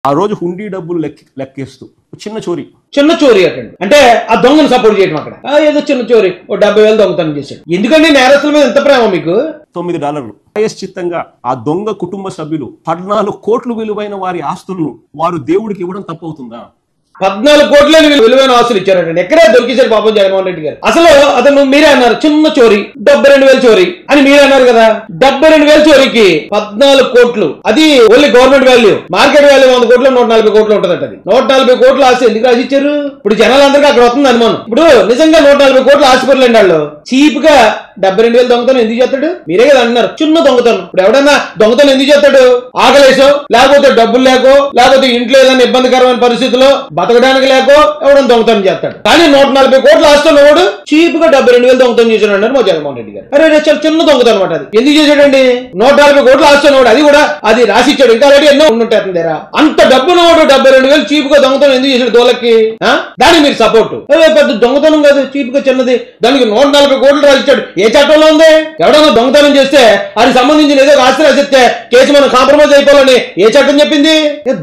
ఆ రోజు హుండీ డబ్బులు లెక్కేస్తూ చిన్న చోరీ అంటే ఆ దొంగను సపోర్ట్ చేయడం అక్కడ ఏదో చిన్న చోరీ ఓ 70,000 దొంగతనం చేశాడు. ఎందుకంటే నేరస్తుల మీద ఎంత ప్రేమ మీకు? $9 ప్రాయశ్చిత్తంగా ఆ దొంగ కుటుంబ సభ్యులు 14 కోట్లు విలువైన వారి ఆస్తులను వారు దేవుడికి ఇవ్వడం తప్పవుతుందా? 14 కోట్ల విలువైన ఆస్తులు ఇచ్చారంటే ఎక్కడే దొరికేశారు పాపం జగన్మోహన్ రెడ్డి గారు. అసలు అతను మీరే అన్నారు చిన్న చోరీ 72,000 చోరీ అని మీరే అన్నారు కదా. 72,000 చోరీకి 14 కోట్లు, అది only government value. Market value 100 కోట్లు 140 కోట్లు ఉంటదంట. అది 140 కోట్లు ఆస్తి ఎందుకు రాసిచ్చారు? ఇప్పుడు జనాలందరికీ అక్కడ వస్తుంది అనుమానం. ఇప్పుడు నిజంగా 140 కోట్లు ఆస్తిపరులు వాళ్ళు చీప్ గా 72,000 దొంగతనం ఎందుకు చేస్తాడు? మీరే కదా అన్నారు చిన్న దొంగతనం. ఇప్పుడు ఎవడన్నా దొంగతనం ఎందుకు చేస్తాడు? ఆకలేసో, లేకపోతే డబ్బులు లేకో, లేకపోతే ఇంట్లో ఏదైనా ఇబ్బందికరమైన పరిస్థితుల్లో బతకడానికి లేకో ఎవడన్నా దొంగతనం చేస్తాడు. కానీ 140 కోట్ల ఆస్తులు వాడు చీప్ గా 72,000 దొంగతనం చేశాడు అన్నారు మా జగన్మోహన్ రెడ్డి గారు. అరే చాలా చిన్న దొంగతనం అనమాట. అది ఎందుకు చేశాడండి? 140 కోట్ల ఆస్తులు వాడు అది కూడా అది రాసిచ్చాడు. ఇంకా అలాంటి ఎన్నో ఉంటుంటాయి అతని దగ్గర. అంత డబ్బును వాడు 72,000 చీప్ గా దొంగతనం ఎందుకు చేశాడు దోలకి? దానికి మీరు సపోర్ట్. పెద్ద దొంగతనం కాదు, చీప్ గా చిన్నది. దానికి 140 కోట్లు రాసిచ్చాడు. ఏ చట్టంలో ఉంది? ఎవడన్నా దొంగతనం చేస్తే అది సంబంధించిన ఏదో ఆస్తి రాసిస్తే కేసు మనం కాంప్రమైజ్ అయిపోవాలని ఏ చట్టం చెప్పింది?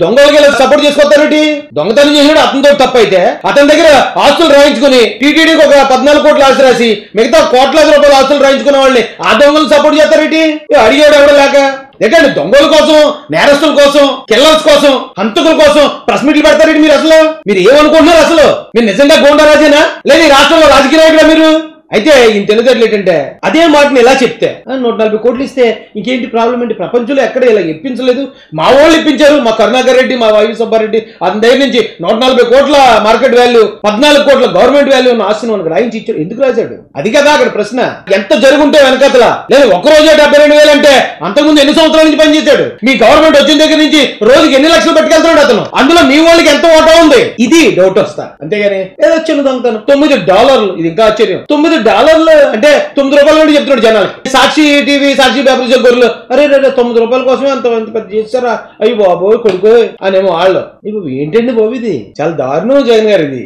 దొంగలకి సపోర్ట్ చేసుకోవద్దారండి. దొంగతనం చేసాడు అతనితో తప్పైతే అతని దగ్గర ఆస్తులు రాయించుకుని టీటీడీకి ఒక 14 కోట్ల ఆస్తి రాసి మిగతా కోట్లాది రూపాయల ఆస్తులు రాయించుకున్న వాళ్ళని ఆ దొంగలు సపోర్ట్ చేస్తారేంటి? అడిగాడు ఎవడ లేక. ఏంటంటే దొంగల కోసం, నేరస్తుల కోసం, కిల్లర్స్ కోసం, హంతకుల కోసం ప్రెస్ మీట్లు పెడతారేంటి మీరు? అసలు మీరు ఏమనుకుంటున్నారు? అసలు మీరు నిజంగా గోండారాజేనా లేదా ఈ రాష్ట్రంలో రాజకీయ నాయకుడా మీరు? అయితే ఈయన తెలియదు ఏంటంటే అదే మాటని ఎలా చెప్తే 140 కోట్లు ఇస్తే ఇంకేంటి ప్రాబ్లం ఏంటి? ప్రపంచంలో ఎక్కడ ఇలా ఇప్పించలేదు. మా వాళ్ళు ఇప్పించారు. మా కరుణాకర్ రెడ్డి, మా వైవి సుబ్బారెడ్డి అతని దగ్గర నుంచి 140 కోట్ల మార్కెట్ వాల్యూ, 14 కోట్ల గవర్నమెంట్ వాల్యూ ఉన్న ఆస్తిని మనకు రాయించి ఇచ్చాడు. ఎందుకు రాశాడు? అది కదా అక్కడ ప్రశ్న. ఎంత జరుగుంటే వెనకతల లేదు. ఒక్కరోజే 72,000 అంటే అంతకుముందు ఎన్ని సంవత్సరాల నుంచి పనిచేశాడు? మీ గవర్నమెంట్ వచ్చిన దగ్గర నుంచి రోజుకి ఎన్ని లక్షలు పట్టుకెళ్తున్నాడు అతను? అందులో మీ వాళ్ళకి ఎంత ఓటా ఉంది? ఇది డౌట్ వస్తా. అంతేగాని ఏదో వచ్చిన దొంగతనం $9. ఇది ఇంకా ఆశ్చర్యం. $9 అంటే $9 చెప్తున్నాడు జనాలకి. సాక్షి టీవీ, సాక్షి పేపర్ చెప్పారు అరే $9 కోసమే అంత పెద్ద చేస్తారా? అయ్యి బాబోయ్ కొడుకు అనేమో వాళ్ళు. ఇప్పుడు ఏంటండి బాబు ఇది? చాలా దారుణం జగన్ గారు ఇది.